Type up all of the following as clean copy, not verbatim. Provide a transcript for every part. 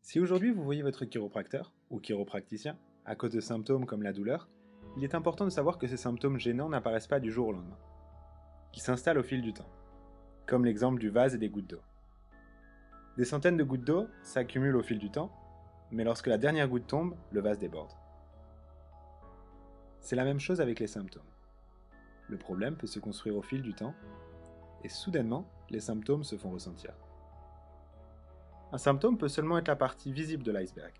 Si aujourd'hui vous voyez votre chiropracteur ou chiropracticien à cause de symptômes comme la douleur, il est important de savoir que ces symptômes gênants n'apparaissent pas du jour au lendemain, qu'ils s'installent au fil du temps, comme l'exemple du vase et des gouttes d'eau. Des centaines de gouttes d'eau s'accumulent au fil du temps, mais lorsque la dernière goutte tombe, le vase déborde. C'est la même chose avec les symptômes. Le problème peut se construire au fil du temps, et soudainement, les symptômes se font ressentir. Un symptôme peut seulement être la partie visible de l'iceberg,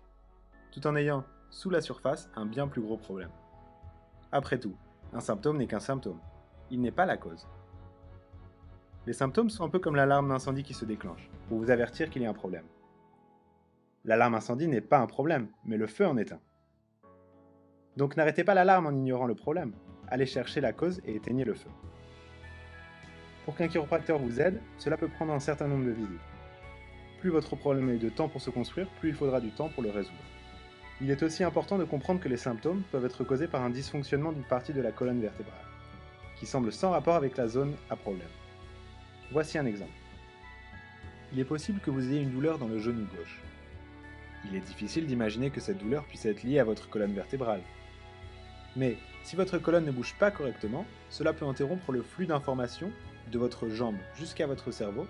tout en ayant, sous la surface, un bien plus gros problème. Après tout, un symptôme n'est qu'un symptôme. Il n'est pas la cause. Les symptômes sont un peu comme l'alarme d'incendie qui se déclenche, pour vous avertir qu'il y a un problème. L'alarme incendie n'est pas un problème, mais le feu en est un. Donc n'arrêtez pas l'alarme en ignorant le problème. Allez chercher la cause et éteignez le feu. Pour qu'un chiropracteur vous aide, cela peut prendre un certain nombre de visites. Plus votre problème a eu de temps pour se construire, plus il faudra du temps pour le résoudre. Il est aussi important de comprendre que les symptômes peuvent être causés par un dysfonctionnement d'une partie de la colonne vertébrale, qui semble sans rapport avec la zone à problème. Voici un exemple. Il est possible que vous ayez une douleur dans le genou gauche. Il est difficile d'imaginer que cette douleur puisse être liée à votre colonne vertébrale. Mais si votre colonne ne bouge pas correctement, cela peut interrompre le flux d'informations de votre jambe jusqu'à votre cerveau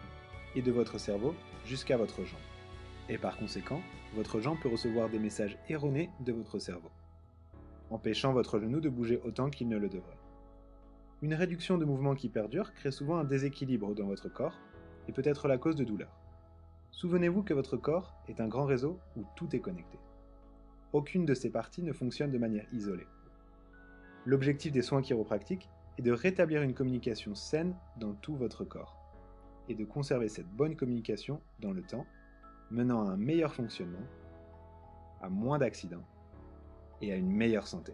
et de votre cerveau jusqu'à votre jambe. Et par conséquent, votre jambe peut recevoir des messages erronés de votre cerveau, empêchant votre genou de bouger autant qu'il ne le devrait. Une réduction de mouvement qui perdure crée souvent un déséquilibre dans votre corps et peut être la cause de douleurs. Souvenez-vous que votre corps est un grand réseau où tout est connecté. Aucune de ces parties ne fonctionne de manière isolée. L'objectif des soins chiropractiques est de rétablir une communication saine dans tout votre corps et de conserver cette bonne communication dans le temps, menant à un meilleur fonctionnement, à moins d'accidents et à une meilleure santé.